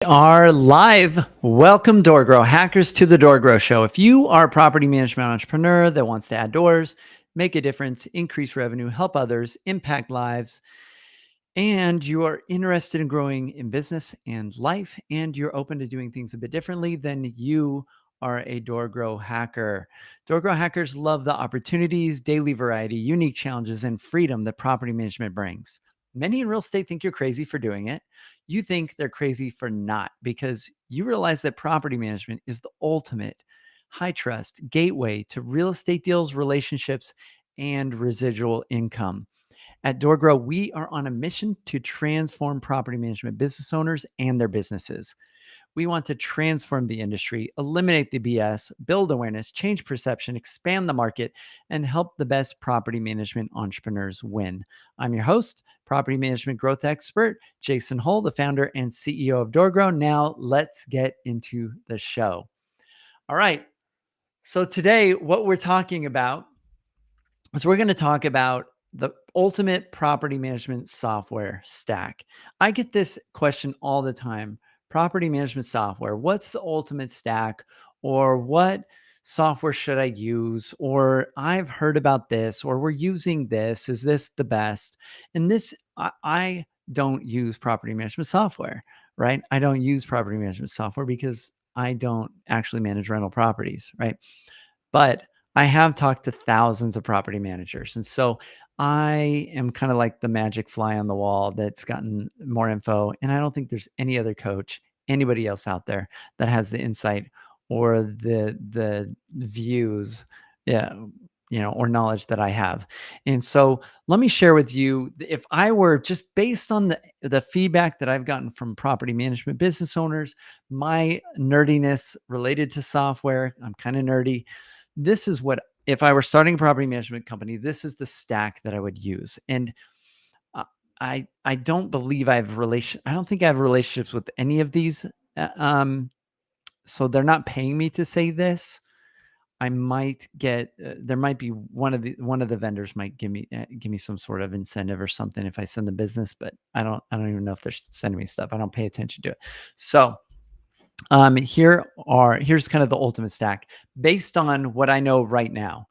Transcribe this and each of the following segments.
Are live. Welcome, DoorGrow hackers, to the DoorGrow Show. If you are a property management entrepreneur that wants to add doors, make a difference, increase revenue, help others, impact lives, and you are interested in growing in business and life, and you're open to doing things a bit differently, then you are a DoorGrow hacker. DoorGrow hackers love the opportunities, daily variety, unique challenges, and freedom that property management brings. Many in real estate think you're crazy for doing it. You think they're crazy for not, because you realize that property management is the ultimate high trust gateway to real estate deals, relationships, and residual income. At DoorGrow, we are on a mission to transform property management business owners and their businesses. We want to transform the industry, eliminate the BS, build awareness, change perception, expand the market, and help the best property management entrepreneurs win. I'm your host, property management growth expert, Jason Hull, the founder and CEO of DoorGrow. Now, let's get into the show. All right. So, today, what we're talking about is we're going to talk about the ultimate property management software stack. I get this question all the time. Property management software, what's the ultimate stack? Or what software should I use? Or I've heard about this, or we're using this. Is this the best? And I don't use property management software, right? I don't use property management software because I don't actually manage rental properties, right? But I have talked to thousands of property managers. And so I am kind of like the magic fly on the wall that's gotten more info. And I don't think there's any other coach, anybody else out there that has the insight or the views, yeah, or knowledge that I have. And so let me share with you, if I were just based on the feedback that I've gotten from property management business owners, my nerdiness related to software, I'm kind of nerdy. This is what, if I were starting a property management company, this is the stack that I would use. And uh, I don't believe I don't think I have relationships with any of these. uh, um, so they're not paying me to say this. I might get there might be one of the vendors might give me some sort of incentive or something if I send the business, but I don't even know if they're sending me stuff. I don't pay attention to it. So here's kind of the ultimate stack based on what I know right now.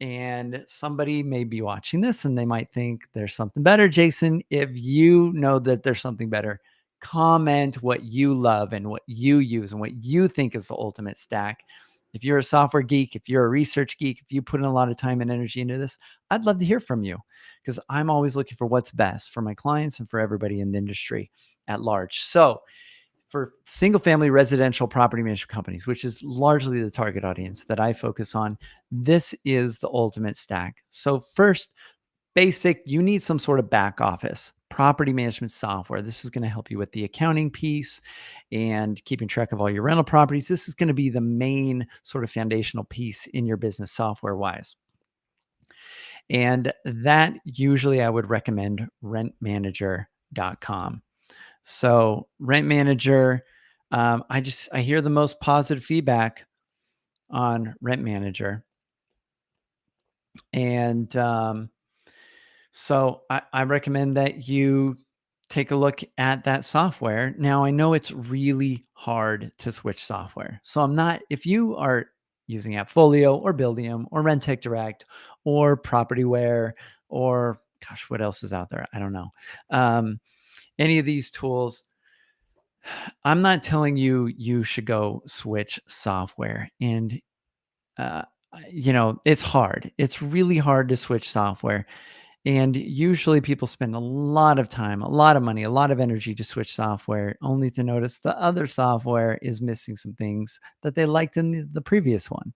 And somebody may be watching this and they might think there's something better. Jason, if you know that there's something better, comment what you love and what you use and what you think is the ultimate stack. If you're a software geek, if you're a research geek, if you put in a lot of time and energy into this, I'd love to hear from you, because I'm always looking for what's best for my clients and for everybody in the industry at large. So for single family residential property management companies, which is largely the target audience that I focus on, this is the ultimate stack. So first, basic, you need some sort of back office property management software. This is going to help you with the accounting piece and keeping track of all your rental properties. This is going to be the main sort of foundational piece in your business software wise. And that usually I would recommend rentmanager.com. So Rent Manager, I hear the most positive feedback on Rent Manager. And so I recommend that you take a look at that software. Now, I know it's really hard to switch software. So if you are using AppFolio or Buildium or Rentec Direct or Propertyware or gosh, what else is out there? I don't know. Any of these tools, I'm not telling you you should go switch software. And uh, it's hard. It's really hard to switch software. And usually people spend a lot of time, a lot of money, a lot of energy to switch software, only to notice the other software is missing some things that they liked in the previous one,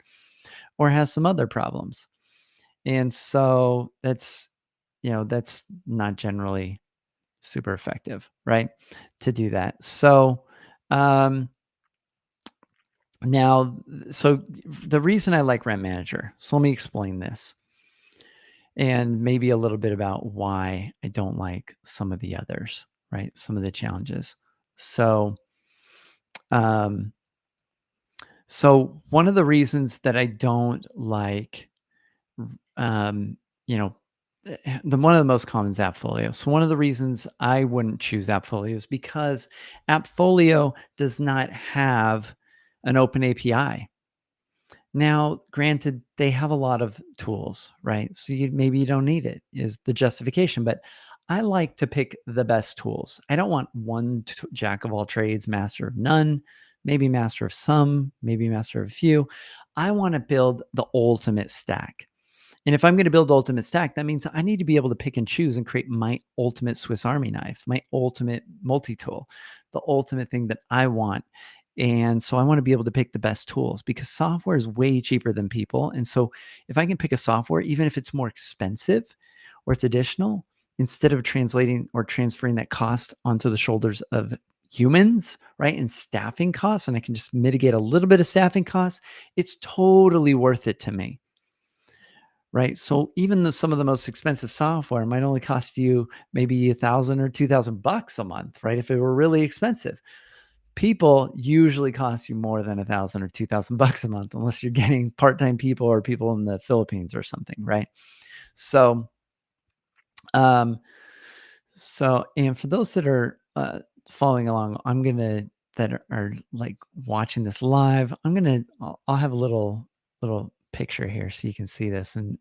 or has some other problems. And so that's not generally super effective, right? To do that. So, um, now, so the reason I like Rent Manager, so let me explain this and maybe a little bit about why I don't like some of the others, right? Some of the challenges. So, um, so one of the reasons that I don't like, um, you know, one of the most common is Appfolio. So one of the reasons I wouldn't choose Appfolio is because Appfolio does not have an open API. Now, granted, they have a lot of tools, right? So maybe you don't need it, is the justification. But I like to pick the best tools. I don't want one jack of all trades, master of none, maybe master of some, maybe master of a few. I want to build the ultimate stack. And if I'm going to build ultimate stack, that means I need to be able to pick and choose and create my ultimate Swiss Army knife, my ultimate multi-tool, the ultimate thing that I want. And so I want to be able to pick the best tools because software is way cheaper than people. And so if I can pick a software, even if it's more expensive or it's additional, instead of translating or transferring that cost onto the shoulders of humans, right? And staffing costs, and I can just mitigate a little bit of staffing costs, it's totally worth it to me. Right. So even though some of the most expensive software might only cost you maybe 1,000 or 2,000 bucks a month, right? If it were really expensive, people usually cost you more than 1,000 or 2,000 bucks a month, unless you're getting part-time people or people in the Philippines or something, right? So, um, and for those that are following along, that are like watching this live, I'll have a little picture here so you can see this. And,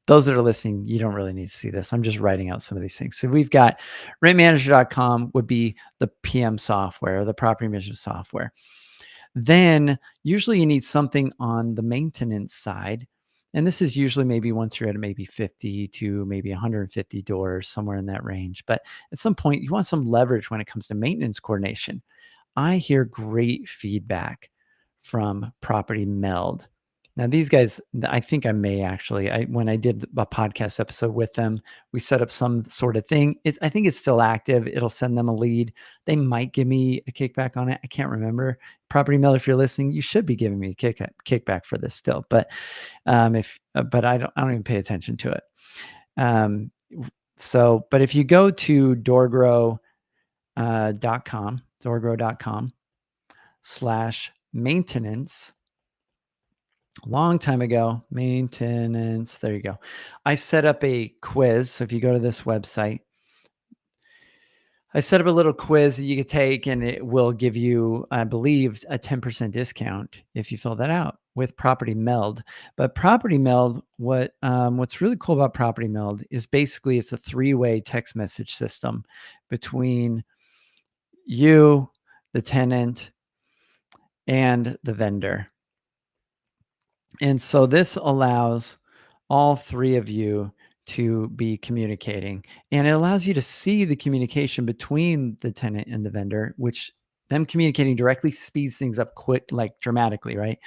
those that are listening, you don't really need to see this. I'm just writing out some of these things. So we've got rentmanager.com would be the PM software, the property management software. Then usually you need something on the maintenance side. And this is usually maybe once you're at maybe 50 to maybe 150 doors, somewhere in that range. But at some point, you want some leverage when it comes to maintenance coordination. I hear great feedback from Property Meld. Now, these guys, I think I may actually, when I did a podcast episode with them, we set up some sort of thing. I think it's still active. It'll send them a lead. They might give me a kickback on it. I can't remember. Property Meld, if you're listening, you should be giving me a kickback for this still. But but I don't even pay attention to it. But if you go to DoorGrow.com/maintenance, a long time ago, maintenance, there you go. I set up a quiz. So if you go to this website, I set up a little quiz that you could take, and it will give you, I believe, a 10% discount if you fill that out with Property Meld. But Property Meld, what's really cool about Property Meld is basically it's a 3-way text message system between you, the tenant, and the vendor. And so this allows all three of you to be communicating, and it allows you to see the communication between the tenant and the vendor, which them communicating directly speeds things up like dramatically, right?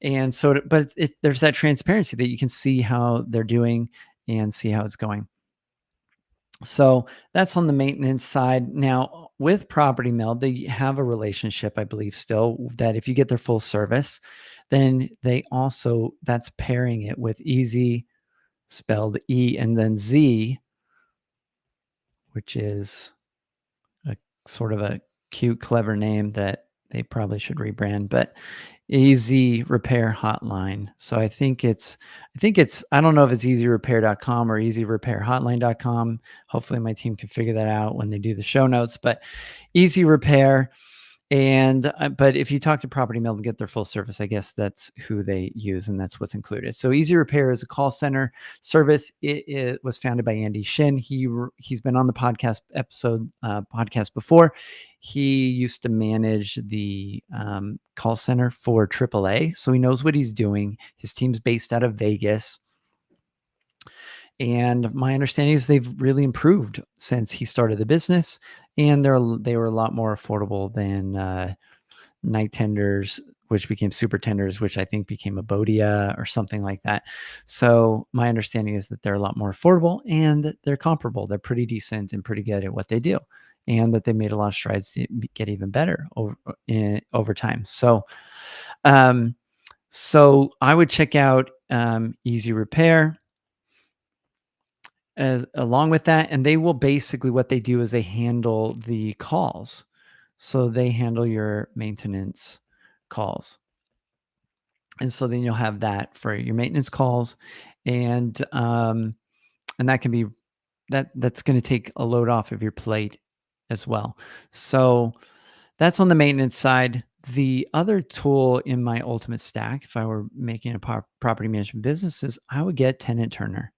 And so, but there's that transparency that you can see how they're doing and see how it's going. So that's on the maintenance side. Now, with Property Meld, they have a relationship, I believe, still that if you get their full service, then that's pairing it with Easy, spelled E and then Z, which is a sort of a cute, clever name that they probably should rebrand, but Easy Repair Hotline. So I think I don't know if it's easyrepair.com or easyrepairhotline.com. Hopefully my team can figure that out when they do the show notes, but Easy Repair. And but if you talk to Property Meld and get their full service, I guess that's who they use and that's what's included. So Easy Repair is a call center service. It was founded by Andy Shin. He's been on the podcast before. He used to manage the call center for AAA, so he knows what he's doing. His team's based out of Vegas. And my understanding is they've really improved since he started the business, and they were a lot more affordable than night tenders, which became super tenders, which I think became a Bodia or something like that. So my understanding is that they're a lot more affordable and that they're comparable. They're pretty decent and pretty good at what they do, and that they made a lot of strides to get even better over time. So, so I would check out Easy Repair along with that, and they will basically, what they do is they handle the calls. So they handle your maintenance calls. And so then you'll have that for your maintenance calls. and that can be that's going to take a load off of your plate as well. So that's on the maintenance side. The other tool in my ultimate stack, if I were making a property management business, is I would get Tenant Turner.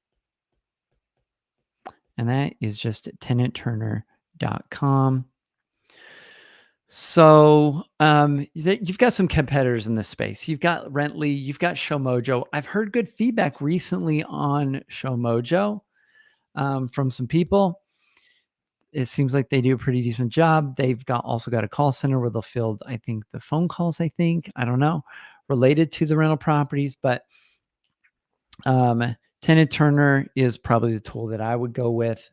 And that is just tenantturner.com. So you've got some competitors in this space. You've got Rently, you've got ShowMojo. I've heard good feedback recently on ShowMojo from some people. It seems like they do a pretty decent job. They've also got a call center where they'll field, I think, the phone calls, I don't know, related to the rental properties. But Tenant Turner is probably the tool that I would go with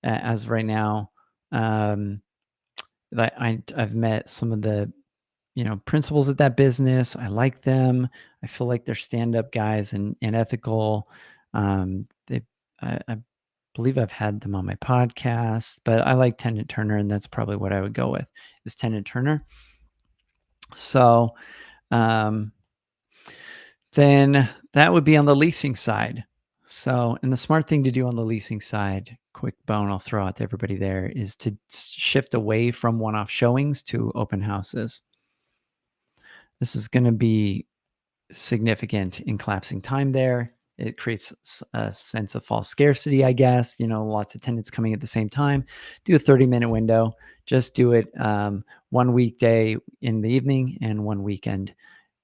as of right now. I've met some of the principals at that business. I like them. I feel like they're stand-up guys and ethical. I believe I've had them on my podcast, but I like Tenant Turner, and that's probably what I would go with is Tenant Turner. So then that would be on the leasing side. So, and the smart thing to do on the leasing side, quick bone I'll throw out to everybody there, is to shift away from one-off showings to open houses. This is going to be significant in collapsing time there. It creates a sense of false scarcity, I guess. Lots of tenants coming at the same time. Do a 30-minute window. Just do it one weekday in the evening and one weekend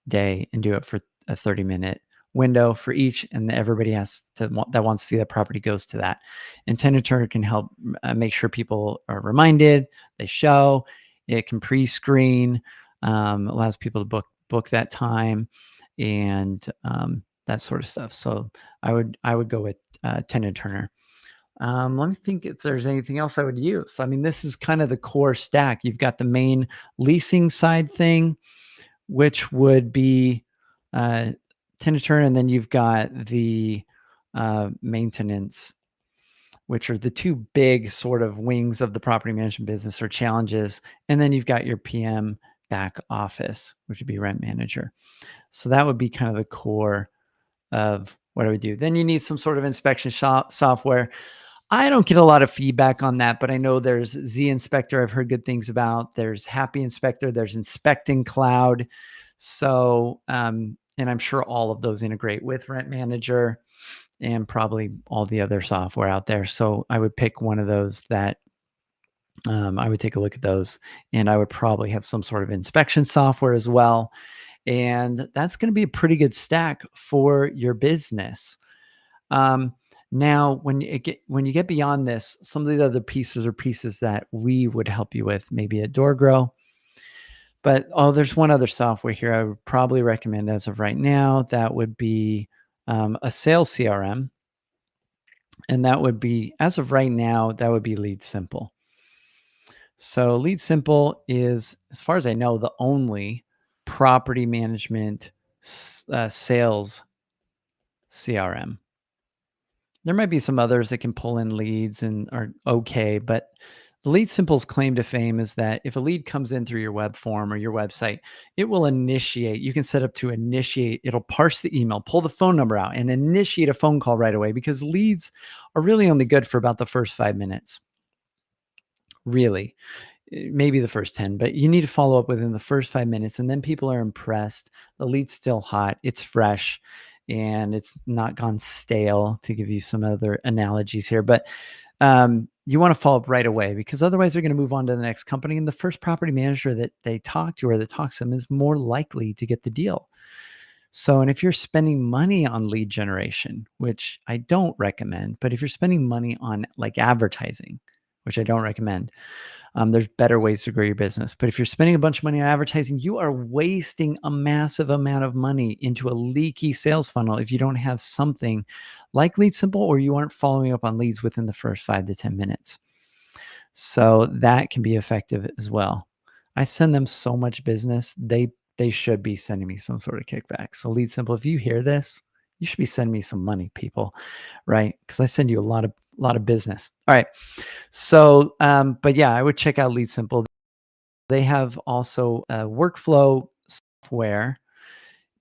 day, and do it for a 30-minute window for each. And everybody that wants to see that property goes to that. And Tenant Turner can help make sure people are reminded. They show. It can pre-screen. Allows people to book that time and that sort of stuff. So I would go with Tenant Turner. Let me think if there's anything else I would use. I mean, this is kind of the core stack. You've got the main leasing side thing, which would be Tenant Turner, and then you've got the maintenance, which are the two big sort of wings of the property management business or challenges. And then you've got your PM back office, which would be rent manager. So that would be kind of the core of what I would do. Then you need some sort of inspection software. I don't get a lot of feedback on that, but I know there's Z Inspector I've heard good things about. There's Happy Inspector. There's Inspecting Cloud. So, and I'm sure all of those integrate with Rent Manager and probably all the other software out there. So I would pick one of those that I would take a look at those, and I would probably have some sort of inspection software as well. And that's going to be a pretty good stack for your business. Now, when you get beyond this, some of the other pieces are pieces that we would help you with, maybe at DoorGrow. But there's one other software here I would probably recommend as of right now. That would be a sales CRM, and that would be, as of right now, that would be Lead Simple. So Lead Simple is, as far as I know, the only property management sales CRM. There might be some others that can pull in leads and are okay, but the Lead Simple's claim to fame is that if a lead comes in through your web form or your website, it will initiate. You can set up to initiate. It'll parse the email, pull the phone number out, and initiate a phone call right away, because leads are really only good for about the first 5 minutes. Really, maybe the first 10, but you need to follow up within the first 5 minutes, and then people are impressed. The lead's still hot, it's fresh, and it's not gone stale, to give you some other analogies here. But you want to follow up right away, because otherwise they're going to move on to the next company, and the first property manager that they talk to or that talks to them is more likely to get the deal. So, and if you're spending money on lead generation, which I don't recommend, but if you're spending money on like advertising, which I don't recommend, there's better ways to grow your business. But if you're spending a bunch of money on advertising, you are wasting a massive amount of money into a leaky sales funnel if you don't have something like Lead Simple, or you aren't following up on leads within the first 5 to 10 minutes. So that can be effective as well. I send them so much business. They should be sending me some sort of kickback. So Lead Simple, if you hear this, you should be sending me some money, people, right? Because I send you a lot of business. All right. So, but yeah, I would check out Lead Simple. They have also a workflow software,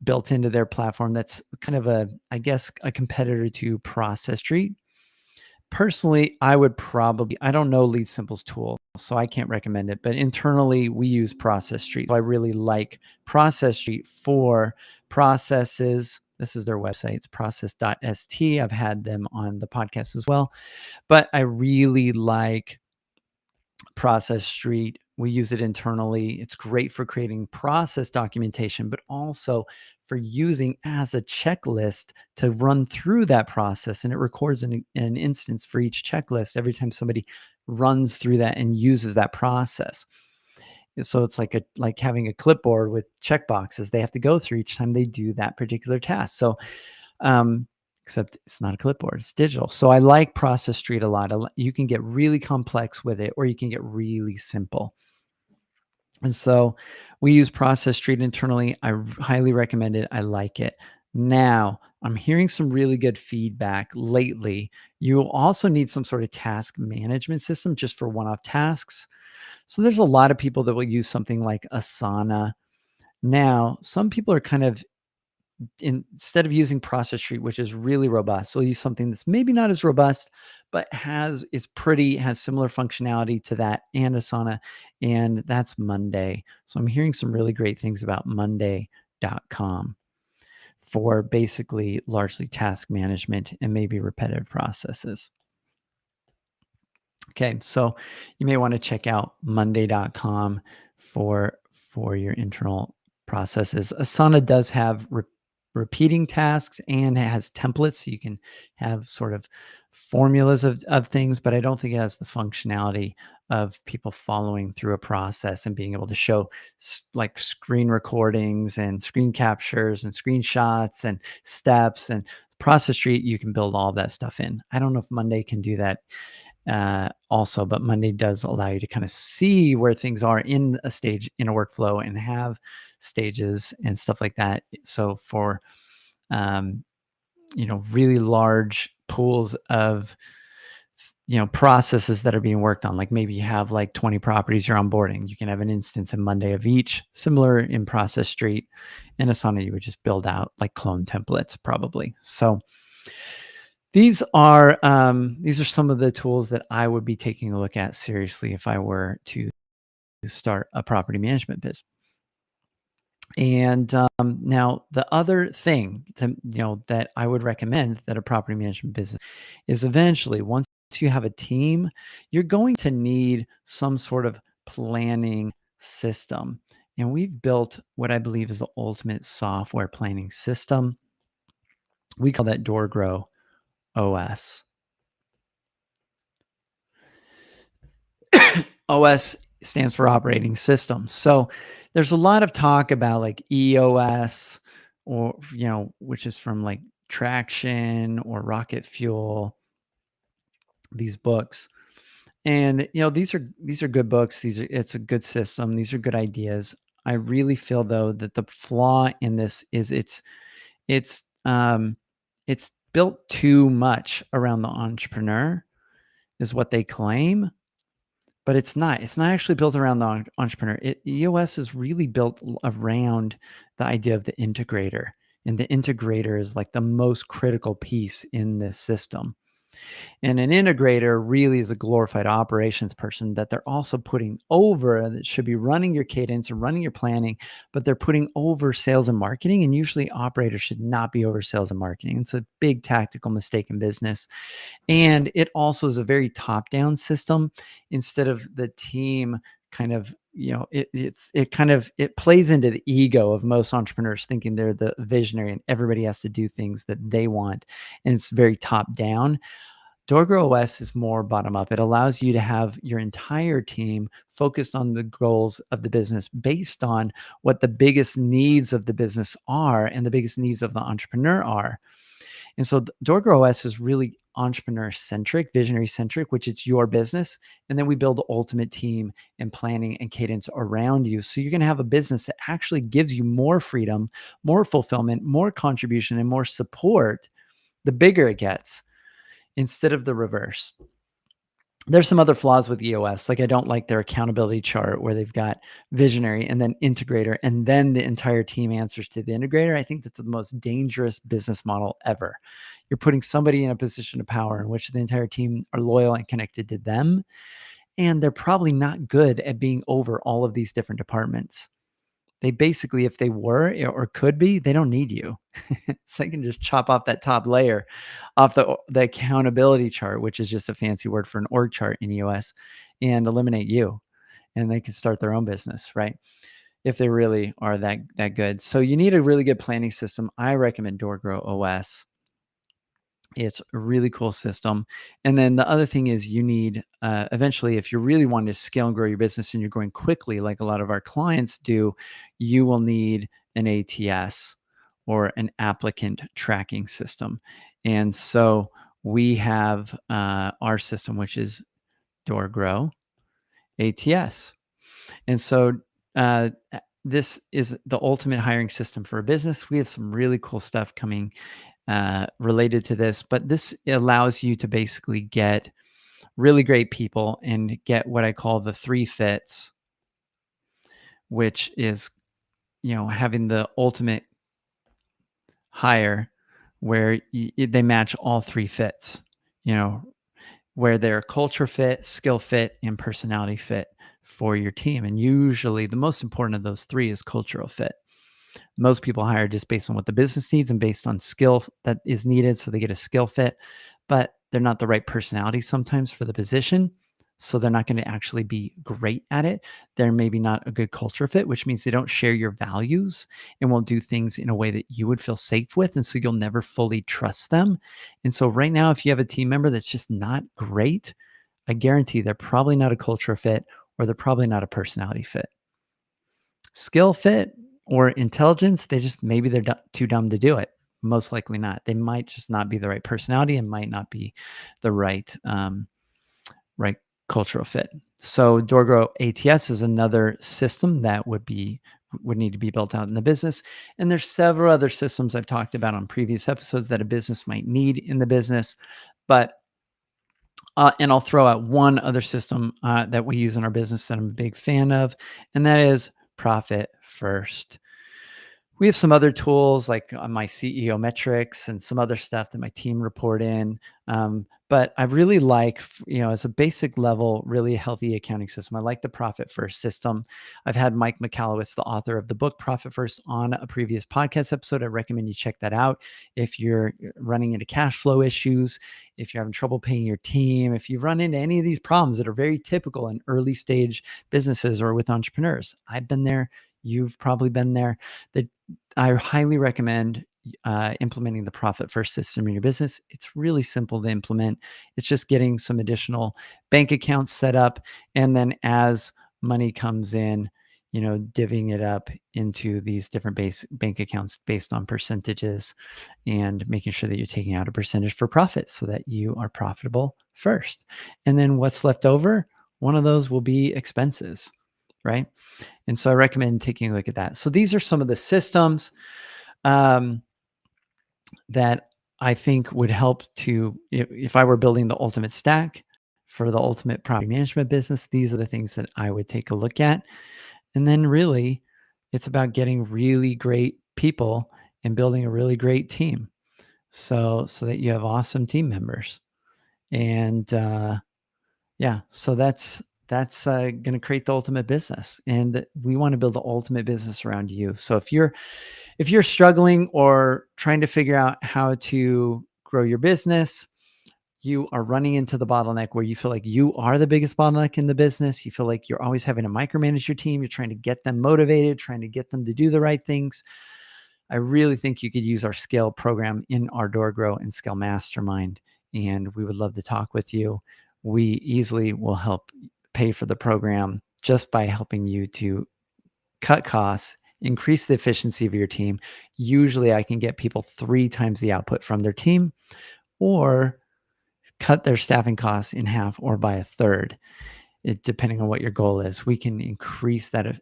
built into their platform that's kind of I guess, a competitor to Process Street. Personally, I don't know Lead Simple's tool, so I can't recommend it, but internally we use Process Street. So I really like Process Street for processes. This is their website. It's process.st. I've had them on the podcast as well, but I really like Process Street. We use it internally. It's great for creating process documentation, but also for using as a checklist to run through that process. And it records an instance for each checklist every time somebody runs through that and uses that process. And so it's like having a clipboard with check boxes they have to go through each time they do that particular task. So um, except it's not a clipboard, it's digital. So I like Process Street a lot. You can get really complex with it, or you can get really simple. And so we use Process Street internally. Highly recommend it. I like it. Now, I'm hearing some really good feedback lately. You also need some sort of task management system just for one-off tasks. So there's a lot of people that will use something like Asana. Now, some people are kind of instead of using Process Street, which is really robust, they'll use something that's maybe not as robust, but has similar functionality to that and Asana, and that's Monday. So I'm hearing some really great things about Monday.com for basically largely task management and maybe repetitive processes. Okay, so you may want to check out Monday.com for your internal processes. Asana does have repeating tasks and it has templates, so you can have sort of formulas of things, but I don't think it has the functionality of people following through a process and being able to show like screen recordings and screen captures and screenshots and steps and Process Street. You can build all that stuff in. I don't know if Monday can do that also, but Monday does allow you to kind of see where things are in a stage in a workflow and have stages and stuff like that. So for um, really large pools of processes that are being worked on, like maybe you have like 20 properties you're onboarding, you can have an instance in Monday of each. Similar in Process Street. In Asana, you would just build out like clone templates probably. So these are some of the tools that I would be taking a look at seriously if I were to start a property management business. And now the other thing that I would recommend that a property management business is eventually, once you have a team, you're going to need some sort of planning system. And we've built what I believe is the ultimate software planning system. We call that DoorGrow OS. OS stands for operating system. So there's a lot of talk about like EOS, or which is from like Traction or Rocket Fuel, these books. And these are good books. It's a good system. These are good ideas. I really feel though that the flaw in this is it's it's built too much around the entrepreneur, is what they claim. But it's not. It's not actually built around the entrepreneur. EOS is really built around the idea of the integrator. And the integrator is like the most critical piece in this system. And an integrator really is a glorified operations person that they're also putting over, that should be running your cadence and running your planning, but they're putting over sales and marketing. And usually operators should not be over sales and marketing. It's a big tactical mistake in business. And it also is a very top-down system instead of the team kind of, it plays into the ego of most entrepreneurs, thinking they're the visionary and everybody has to do things that they want. And it's very top-down. DoorGrow OS is more bottom up. It allows you to have your entire team focused on the goals of the business based on what the biggest needs of the business are and the biggest needs of the entrepreneur are. And so DoorGrow OS is really entrepreneur-centric, visionary-centric, which is your business. And then we build the ultimate team and planning and cadence around you. So you're going to have a business that actually gives you more freedom, more fulfillment, more contribution, and more support the bigger it gets, instead of the reverse. There's some other flaws with EOS. Like I don't like their accountability chart where they've got visionary and then integrator, and then the entire team answers to the integrator. I think that's the most dangerous business model ever. You're putting somebody in a position of power in which the entire team are loyal and connected to them. And they're probably not good at being over all of these different departments. They basically, if they were or could be, they don't need you. So they can just chop off that top layer off the accountability chart, which is just a fancy word for an org chart in EOS, and eliminate you. And they can start their own business, right? If they really are that good. So you need a really good planning system. I recommend DoorGrow OS. It's a really cool system. And then the other thing is you need, eventually, if you're really wanting to scale and grow your business and you're growing quickly, like a lot of our clients do, you will need an ATS or an applicant tracking system. And so we have our system, which is DoorGrow ATS. And so this is the ultimate hiring system for a business. We have some really cool stuff coming related to this, but this allows you to basically get really great people and get what I call the three fits, which is, having the ultimate hire where they match all three fits, you know, where they're culture fit, skill fit, and personality fit for your team. And usually the most important of those three is cultural fit. Most people hire just based on what the business needs and based on skill that is needed. So they get a skill fit, but they're not the right personality sometimes for the position. So they're not going to actually be great at it. They're maybe not a good culture fit, which means they don't share your values and won't do things in a way that you would feel safe with. And so you'll never fully trust them. And so right now, if you have a team member that's just not great, I guarantee they're probably not a culture fit or they're probably not a personality fit. Skill fit or intelligence, maybe they're too dumb to do it. Most likely not. They might just not be the right personality and might not be the right cultural fit. So DoorGrow ATS is another system that would need to be built out in the business. And there's several other systems I've talked about on previous episodes that a business might need in the business. But and I'll throw out one other system that we use in our business that I'm a big fan of, and that is Profit First. We have some other tools like my CEO metrics and some other stuff that my team report in. But I really like, as a basic level, really healthy accounting system. I like the Profit First system. I've had Mike Michalowicz, the author of the book Profit First, on a previous podcast episode. I recommend you check that out. If you're running into cash flow issues, if you're having trouble paying your team, if you've run into any of these problems that are very typical in early stage businesses or with entrepreneurs, I've been there. You've probably been there. I highly recommend implementing the Profit First system in your business. It's really simple to implement. It's just getting some additional bank accounts set up. And then as money comes in, divvying it up into these different bank accounts based on percentages and making sure that you're taking out a percentage for profit so that you are profitable first. And then what's left over, one of those will be expenses, right? And so I recommend taking a look at that. So these are some of the systems that I think would help if I were building the ultimate stack for the ultimate property management business, these are the things that I would take a look at. And then really, it's about getting really great people and building a really great team so that you have awesome team members. And yeah, so that's going to create the ultimate business, and we want to build the ultimate business around you. So if you're struggling or trying to figure out how to grow your business, you are running into the bottleneck where you feel like you are the biggest bottleneck in the business. You feel like you're always having to micromanage your team. You're trying to get them motivated, trying to get them to do the right things. I really think you could use our Scale program in our DoorGrow and Scale Mastermind, and we would love to talk with you. We easily will help pay for the program just by helping you to cut costs, increase the efficiency of your team. Usually I can get people 3 times the output from their team, or cut their staffing costs in half or by a third. depending on what your goal is, we can increase that.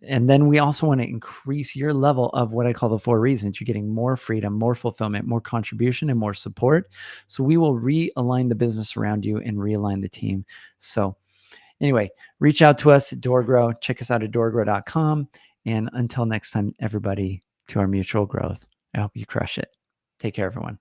And then we also want to increase your level of what I call the 4 reasons. You're getting more freedom, more fulfillment, more contribution, and more support. So we will realign the business around you and realign the team. So anyway, reach out to us at DoorGrow. Check us out at doorgrow.com. And until next time, everybody, to our mutual growth, I hope you crush it. Take care, everyone.